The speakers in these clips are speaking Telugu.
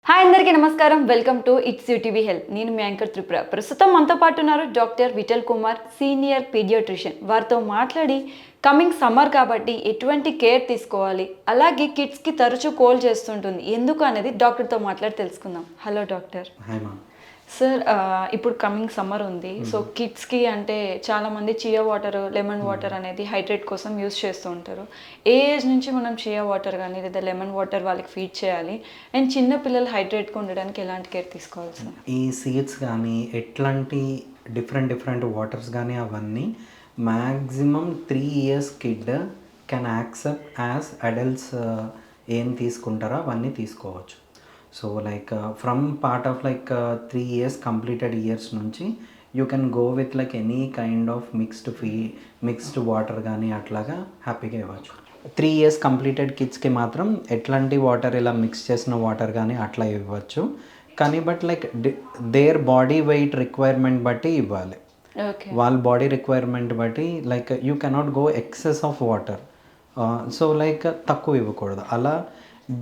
హాయ్ అందరికీ నమస్కారం. Welcome to it's UTV health. నేను మీ యాంకర్ త్రిపుర. ప్రస్తుతం మనతో పాటు ఉన్నారు doctor Vithal Kumar, senior paediatrician. వారితో మాట్లాడి కమింగ్ సమ్మర్ కాబట్టి ఎటువంటి కేర్ తీసుకోవాలి, అలాగే కిడ్స్కి తరచూ కోల్డ్ చేస్తుంటుంది ఎందుకు అనేది డాక్టర్తో మాట్లాడి తెలుసుకుందాం. Hello doctor. హాయ్ మా. సార్, ఇప్పుడు కమింగ్ సమ్మర్ ఉంది. సో కిడ్స్కి అంటే చాలామంది చియా వాటర్, లెమన్ వాటర్ అనేది హైడ్రేట్ కోసం యూస్ చేస్తూ ఉంటారు. ఏ ఏజ్ నుంచి మనం చియా వాటర్ కానీ లేదా లెమన్ వాటర్ వాళ్ళకి ఫీడ్ చేయాలి, అండ్ చిన్న పిల్లలు హైడ్రేట్గా ఉండడానికి ఎలాంటి కేర్ తీసుకోవాలి సార్? ఈ సీడ్స్ కానీ ఎట్లాంటి డిఫరెంట్ వాటర్స్ కానీ అవన్నీ maximum 3 years kid can accept as adults ఏం తీసుకుంటారో అవన్నీ తీసుకోవచ్చు. So like from part of like 3 years completed years నుంచి you can go with like any kind of mixed water కానీ అట్లాగా హ్యాపీగా ఇవ్వచ్చు. 3 years కంప్లీటెడ్ కిడ్స్కి మాత్రం ఎట్లాంటి వాటర్ ఇలా మిక్స్ చేసిన వాటర్ కానీ అట్లా ఇవ్వచ్చు. కానీ but like their body weight requirement బట్టి ఇవ్వాలి. వాళ్ళ బాడీ రిక్వైర్మెంట్ బట్టి like you cannot go excess of water. So like తక్కువ ఇవ్వకూడదు. అలా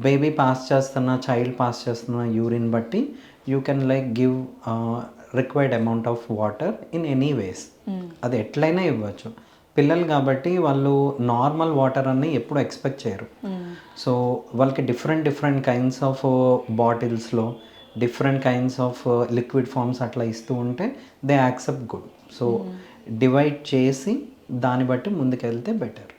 బేబీ పాస్ చేస్తున్న, చైల్డ్ పాస్ చేస్తున్న యూరిన్ బట్టి you can like give required amount of water in any ways. అది ఎట్లయినా ఇవ్వచ్చు. పిల్లలు కాబట్టి వాళ్ళు నార్మల్ వాటర్ అన్ని ఎప్పుడు ఎక్స్పెక్ట్ చేయరు. సో వాళ్ళకి డిఫరెంట్ కైండ్స్ ఆఫ్ బాటిల్స్లో different kinds of liquid forms అట్లా ఇస్తూ ఉంటే they accept good. So divide చేసి దాన్ని బట్టి ముందుకెళ్తే బెటర్.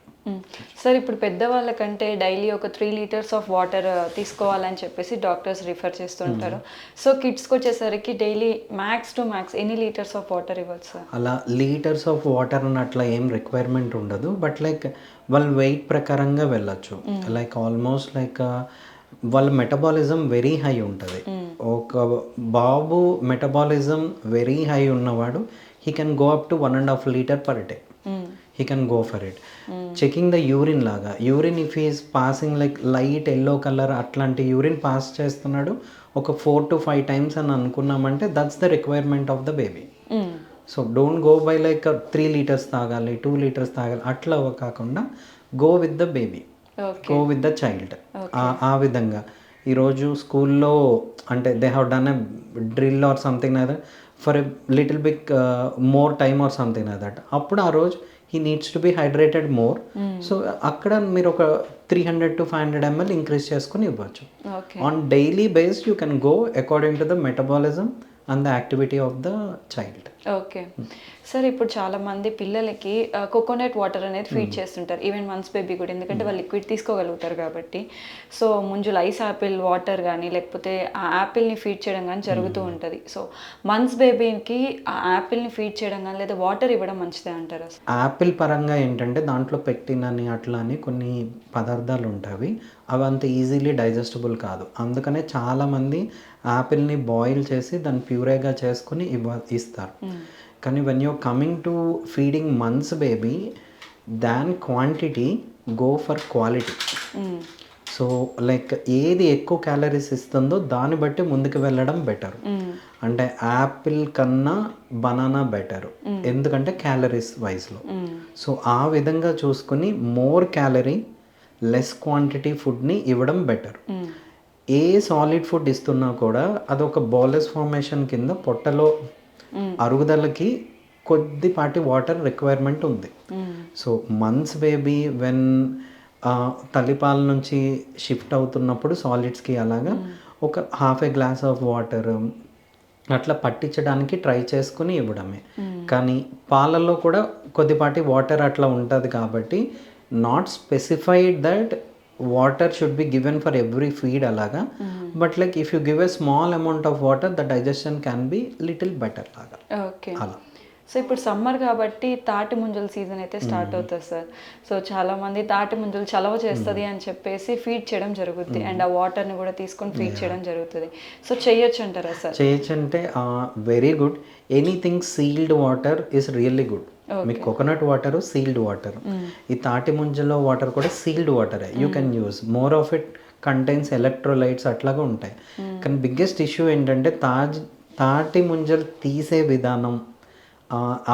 సార్, ఇప్పుడు పెద్దవాళ్ళకంటే డైలీ ఒక 3 liters ఆఫ్ వాటర్ తీసుకోవాలని చెప్పేసి డాక్టర్స్ రిఫర్ చేస్తుంటారు. సో కిడ్స్కి వచ్చేసరికి డైలీ మ్యాక్స్ టు మ్యాక్స్ ఎన్ని లీటర్స్ ఆఫ్ వాటర్ ఇవ్వచ్చు సార్? అలా లీటర్స్ ఆఫ్ వాటర్ అని అట్లా ఏం రిక్వైర్మెంట్ ఉండదు. బట్ లైక్ వాళ్ళ వెయిట్ ప్రకారంగా వెళ్ళచ్చు. లైక్ ఆల్మోస్ట్ లైక్ వాళ్ళ మెటబాలిజం వెరీ హై ఉంటుంది. ఒక బాబు మెటబాలిజం వెరీ హై ఉన్నవాడు he can go up to 1.5 liter per day. He can go for it. Checking the urine లాగా, urine if is passing like light yellow colour అట్లాంటి యూరిన్ పాస్ చేస్తున్నాడు ఒక 4 to 5 times అని అనుకున్నామంటే that's the requirement of the baby. So don't go by like 3 liters తాగాలి, 2 liters తాగాలి అట్లా కాకుండా go with the baby, go with the child. ఆ విధంగా ఈరోజు స్కూల్లో అంటే they have done a drill or something like that for a little big more time are something like that. అప్పుడు ఆ రోజు he needs to be hydrated more. So అక్కడ మీరు ఒక 300 to 500 ml ఇంక్రీజ్ చేసుకుని ఇవ్వచ్చు. On daily base you can go according to the metabolism and the activity of the child. Okay sir, ఇప్పుడు చాలా మంది పిల్లలకి కోకోనట్ వాటర్ అనేది ఫీడ్ చేస్తుంటారు, ఈవెన్ మంత్స్ బేబీ కూడా, ఎందుకంటే వాళ్ళు లిక్విడ్ తీసుకోగలుగుతారు కాబట్టి. సో ముంజులు ఐస్ యాపిల్ వాటర్ కానీ లేకపోతే ఆ యాపిల్ని ఫీడ్ చేయడం కానీ జరుగుతూ ఉంటుంది. సో మంత్స్ బేబీకి ఆ యాపిల్ని ఫీడ్ చేయడం కానీ లేదా వాటర్ ఇవ్వడం మంచిదే అంటారా? యాపిల్ పరంగా ఏంటంటే దాంట్లో పెక్టిన్ అని అట్లా అని కొన్ని పదార్థాలు ఉంటాయి. అవి అంత ఈజీలీ డైజెస్టబుల్ కాదు. అందుకనే చాలామంది యాపిల్ని బాయిల్ చేసి దాన్ని ప్యూరేగా చేసుకుని ఇస్తారు. కానీ when you're coming to feeding months baby, than quantity go for quality. So like ఏది ఎక్కువ క్యాలరీస్ ఇస్తుందో దాన్ని బట్టి ముందుకు వెళ్ళడం బెటర్. అంటే యాపిల్ కన్నా బనానా బెటర్, ఎందుకంటే క్యాలరీస్ వైజ్లో. సో ఆ విధంగా చూసుకుని మోర్ క్యాలరీ లెస్ క్వాంటిటీ ఫుడ్ని ఇవ్వడం బెటర్. ఏ సాలిడ్ ఫుడ్ ఇస్తున్నా కూడా అదొక బోలెస్ ఫార్మేషన్ కింద పొట్టలో అరుగుదలకి కొద్దిపాటి వాటర్ రిక్వైర్మెంట్ ఉంది. సో మంత్స్ బేబీ వెన్ తల్లిపాల నుంచి షిఫ్ట్ అవుతున్నప్పుడు సాలిడ్స్కి అలాగా ఒక ½ a glass ఆఫ్ వాటర్ అట్లా పట్టించడానికి ట్రై చేసుకుని ఇవ్వడమే. కానీ పాలల్లో కూడా కొద్దిపాటి వాటర్ అట్లా ఉంటుంది కాబట్టి not specified that water should be given for every feed అలాగా. But like if you give a small amount of water the digestion can be little better లాగా. ఓకే. అలా. సో ఇప్పుడు సమ్మర్ కాబట్టి తాటి ముంజల సీజన్ అయితే స్టార్ట్ అవుతుంది సార్. సో చాలా మంది తాటి ముంజలు చలవ చేస్తుంది అని చెప్పేసి ఫీడ్ చేయడం జరుగుతుంది, అండ్ ఆ వాటర్ని కూడా తీసుకొని ఫీడ్ చేయడం జరుగుతుంది. సో చేయొచ్చు అంటారా సార్? చేయొచ్చు అంటే very good. Anything sealed water is really good. Me coconut water sealed water, ఈ తాటి ముంజలో వాటర్ కూడా సీల్డ్ వాటరే. You can use more of it contains electrolytes అట్లాగా ఉంటాయి. కానీ బిగ్గెస్ట్ ఇష్యూ ఏంటంటే తాటి ముంజలు తీసే విధానం,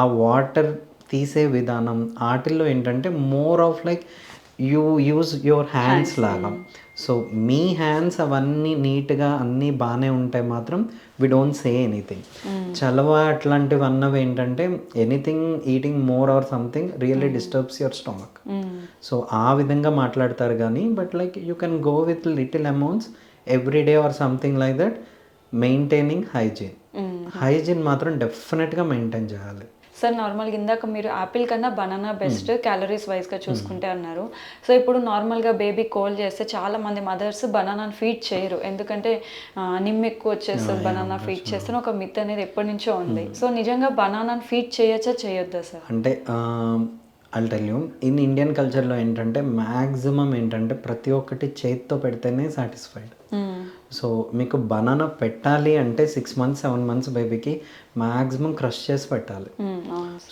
ఆ వాటర్ తీసే విధానం వాటిల్లో ఏంటంటే more of like you use your hands లాగా. సో మీ హ్యాండ్స్ అవన్నీ నీట్గా అన్నీ బాగానే ఉంటే మాత్రం వి డోంట్ సే ఎనీథింగ్. చలవ అట్లాంటివి అన్నవి ఏంటంటే anything eating more or something really disturbs your stomach. So ఆ విధంగా మాట్లాడతారు కానీ but like you can go with little amounts every day or something like that, maintaining hygiene మాత్రం డెఫినెట్గా మెయింటైన్ చేయాలి. సార్ నార్మల్గా ఇందాక మీరు యాపిల్ కన్నా బనానా బెస్ట్ క్యాలరీస్ వైజ్గా చూసుకుంటే అన్నారు. సో ఇప్పుడు నార్మల్గా బేబీ కోల్డ్ చేస్తే చాలా మంది మదర్స్ బనానాని ఫీడ్ చేయరు, ఎందుకంటే నిమ్మ ఎక్కువ వచ్చేస్తుంది బనానా ఫీడ్ చేస్తే ఒక మిత్ అనేది ఎప్పటి నుంచో ఉంది. సో నిజంగా బనానాని ఫీడ్ చేయొచ్చా చేయొద్దా సార్? అంటే I'll tell you, in Indian కల్చర్లో ఏంటంటే మ్యాక్సిమం ఏంటంటే ప్రతి ఒక్కటి చేతితో పెడితేనే సాటిస్ఫైడ్. సో మీకు బనానా పెట్టాలి అంటే 6 months 7 months బేబీకి మ్యాక్సిమం క్రష్ చేసి పెట్టాలి.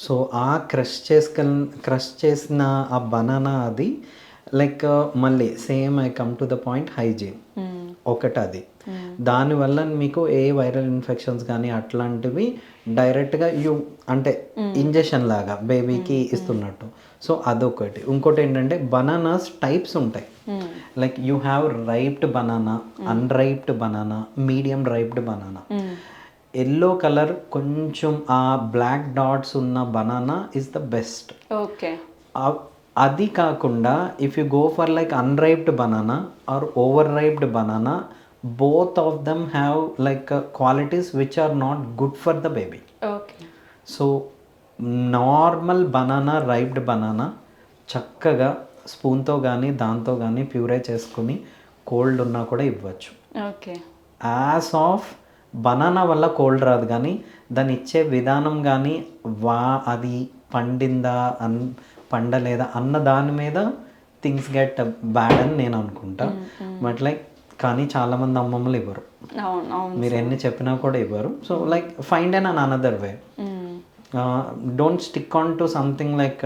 సో ఆ క్రష్ చేసిన ఆ బనానా అది లైక్ మళ్ళీ same I come to the point hygiene ఒకటి అది. దానివల్ల మీకు ఏ వైరల్ ఇన్ఫెక్షన్స్ కానీ అట్లాంటివి డైరెక్ట్గా అంటే ఇంజెక్షన్ లాగా బేబీకి ఇస్తున్నట్టు. సో అదొకటి. ఇంకోటి ఏంటంటే బనానాస్ టైప్స్ ఉంటాయి. Like you have riped banana, unriped banana, medium riped banana. Yellow colour కొంచెం ఆ బ్లాక్ డాట్స్ ఉన్న banana is the best. Okay. అది కాకుండా if you go for like unriped banana or over riped banana, both of them have like qualities which are not good for the baby. Okay. So normal banana, ripe banana చక్కగా స్పూన్తో కానీ దాంతో కానీ ప్యూరే చేసుకుని కోల్డ్ ఉన్నా కూడా ఇవ్వచ్చు. ఓకే. యాజ్ ఆఫ్ బనానా వల్ల కోల్డ్ రాదు, కానీ దాన్ని ఇచ్చే విధానం కానీ అది పండిందా పండలేదా అన్న దాని మీద థింగ్స్ గెట్ బ్యాడ్ అని నేను అనుకుంటా. బట్ లైక్ కానీ చాలామంది అమ్మమ్మలు ఇవ్వరు, మీరు ఎన్ని చెప్పినా కూడా ఇవ్వరు. So like find an another way. Don't stick on to something like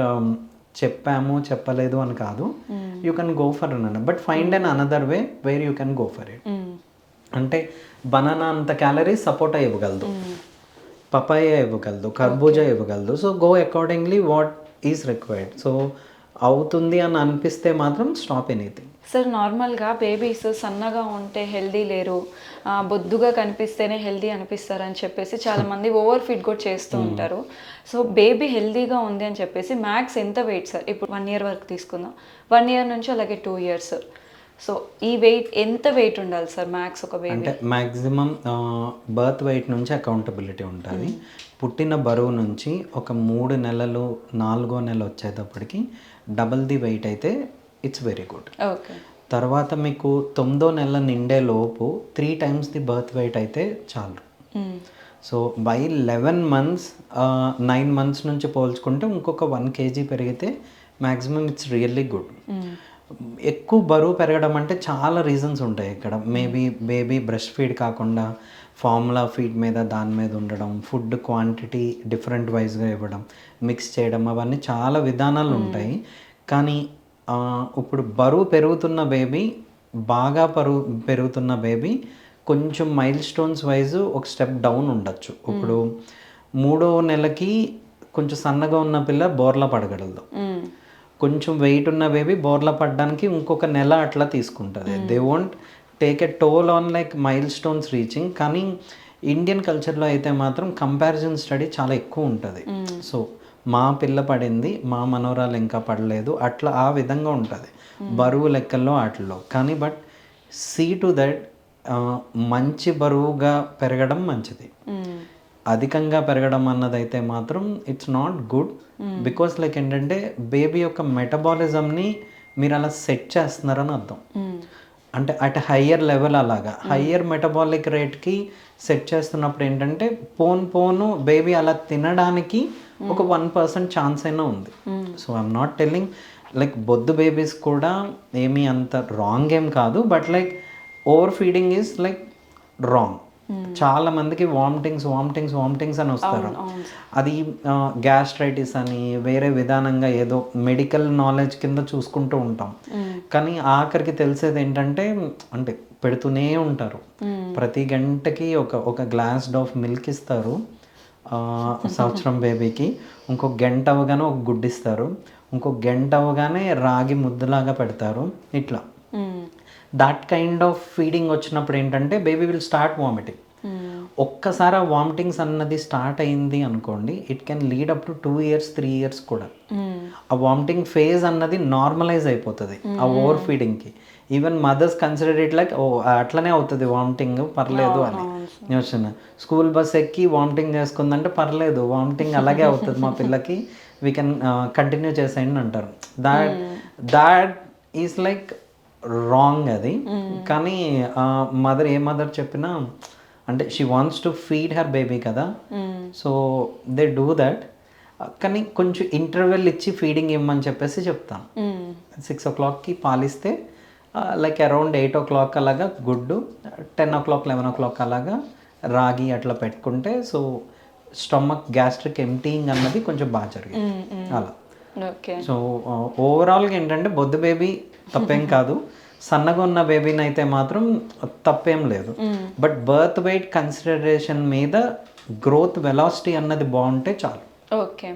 చెప్పాము చెప్పలేదు అని కాదు. You can go for an but find an another way where you can go for it. అంటే బనానా అంత క్యాలరీస్ సపోటా ఇవ్వగలదు, పపాయ ఇవ్వగలదు, కర్బూజా ఇవ్వగలదు. So go accordingly what is required. So అవుతుంది అని అనిపిస్తే మాత్రం స్టాప్ ఎనీథింగ్. సార్ నార్మల్గా బేబీస్ సన్నగా ఉంటే హెల్దీ లేరు, బొద్దుగా కనిపిస్తేనే హెల్దీ అనిపిస్తారని చెప్పేసి చాలామంది ఓవర్ ఫిట్ కూడా చేస్తూ ఉంటారు. సో బేబీ హెల్దీగా ఉంది అని చెప్పేసి మ్యాక్స్ ఎంత వెయిట్ సార్? ఇప్పుడు 1 year వరకు తీసుకుందాం, 1 year నుంచి అలాగే 2 years. సో ఈ వెయిట్ ఎంత వెయిట్ ఉండాలి సార్ మ్యాక్స్ ఒక బేబీ? అంటే మ్యాక్సిమం బర్త్ వెయిట్ నుంచి అకౌంటబిలిటీ ఉంటుంది. పుట్టిన బరువు నుంచి ఒక 3 నెలలు 4వ నెల వచ్చేటప్పటికి డబల్ ది వెయిట్ అయితే ఇట్స్ వెరీ గుడ్. ఓకే. తర్వాత మీకు 9వ నెల నిండే లోపు 3 times ది బర్త్ వెయిట్ అయితే చాలు. సో బై 11 months 9 months నుంచి పోల్చుకుంటే ఇంకొక 1 kg పెరిగితే మ్యాక్సిమం ఇట్స్ రియల్లీ గుడ్. ఎక్కువ బరువు పెరగడం అంటే చాలా రీజన్స్ ఉంటాయి ఇక్కడ. మేబీ బేబీ బ్రెస్ట్ ఫీడ్ కాకుండా ఫార్ములా ఫీడ్ మీద దాని మీద ఉండడం, ఫుడ్ క్వాంటిటీ డిఫరెంట్ వైజ్గా ఇవ్వడం, మిక్స్ చేయడం, అవన్నీ చాలా విధానాలు ఉంటాయి. కానీ ఇప్పుడు బరువు పెరుగుతున్న బేబీ, బాగా పెరుగుతున్న బేబీ కొంచెం మైల్ స్టోన్స్ వైజ్ ఒక స్టెప్ డౌన్ ఉండొచ్చు. ఇప్పుడు 3వ నెలకి కొంచెం సన్నగా ఉన్న పిల్ల బోర్లా పడగలదు, కొంచెం వెయిట్ ఉన్న బేబీ బోర్లా పడడానికి ఇంకొక నెల అట్లా తీసుకుంటుంది. They won't take a toll on like milestone reaching. కానీ ఇండియన్ కల్చర్లో అయితే మాత్రం కంపారిజన్ స్టడీ చాలా ఎక్కువ ఉంటుంది. సో మా పిల్ల పడింది, మా మనోరాలు ఇంకా పడలేదు, అట్లా ఆ విధంగా ఉంటుంది బరువు లెక్కల్లో వాటిల్లో. కానీ బట్ సీ టు దట్ మంచి బరువుగా పెరగడం మంచిది. అధికంగా పెరగడం అన్నదైతే మాత్రం it's not good. Because like ఏంటంటే బేబీ యొక్క మెటబాలిజంని మీరు అలా సెట్ చేస్తున్నారని అర్థం. అంటే అట్ హయ్యర్ లెవెల్ అలాగా హయ్యర్ మెటబాలిక్ రేట్కి సెట్ చేస్తున్నప్పుడు ఏంటంటే పోను బేబీ అలా తినడానికి ఒక 1% ఛాన్స్ అయినా ఉంది. So I'm not telling like Boddu babies కూడా ఏమీ అంత రాంగ్ ఏం కాదు, but like over feeding is like wrong. చాలా మందికి వామిటింగ్స్ అని వస్తారు. అది గ్యాస్ట్రైటిస్ అని వేరే విధానంగా ఏదో మెడికల్ నాలెడ్జ్ కింద చూసుకుంటూ ఉంటాం. కానీ ఆఖరికి తెలిసేది ఏంటంటే అంటే పెడుతూనే ఉంటారు, ప్రతి గంటకి ఒక గ్లాస్ ఆఫ్ మిల్క్ ఇస్తారు సంవత్సరం బేబీకి, ఇంకొక గంట అవగానే ఒక గుడ్డు ఇస్తారు, ఇంకొక గంట అవగానే రాగి ముద్దలాగా పెడతారు. ఇట్లా దట్ కైండ్ ఆఫ్ ఫీడింగ్ వచ్చినప్పుడు ఏంటంటే బేబీ విల్ స్టార్ట్ వామిటింగ్. ఒక్కసారి ఆ వామిటింగ్స్ అన్నది స్టార్ట్ అయింది అనుకోండి, it can lead up to 2 years 3 years కూడా. ఆ వామిటింగ్ ఫేజ్ అన్నది నార్మలైజ్ అయిపోతుంది ఆ ఓవర్ ఫీడింగ్కి. Even mothers consider it like ఓ అట్లనే అవుతుంది వామిటింగ్, పర్లేదు అని. నేను వచ్చిన స్కూల్ బస్ ఎక్కి వామిటింగ్ చేసుకుందంటే పర్లేదు, వామిటింగ్ అలాగే అవుతుంది మా పిల్లకి, వీ కెన్ కంటిన్యూ చేసేయండి అంటారు. దాట్ ఈస్ లైక్ రాంగ్ అది. కానీ మదర్ ఏ మదర్ చెప్పినా అంటే she wants to feed her baby కదా, సో దే డూ దట్. కానీ కొంచెం ఇంటర్వెల్ ఇచ్చి ఫీడింగ్ ఇవ్వమని చెప్పేసి చెప్తాను. 6 o'clockకి పాలిస్తే లైక్ అరౌండ్ 8 o'clock అలాగా గుడ్డు, 10 o'clock 11 o'clock అలాగా రాగి అట్లా పెట్టుకుంటే సో స్టమక్ గ్యాస్ట్రిక్ ఎంటీయింగ్ అన్నది కొంచెం బాగా జరిగింది అలా. సో ఓవరాల్గా ఏంటంటే బొద్దు బేబీ తప్పేం కాదు, సన్నగా ఉన్న బేబీని అయితే మాత్రం తప్పేం లేదు. బట్ బర్త్ వెయిట్ కన్సిడరేషన్ మీద గ్రోత్ వెలాసిటీ అన్నది బాగుంటే చాలు. ఓకే.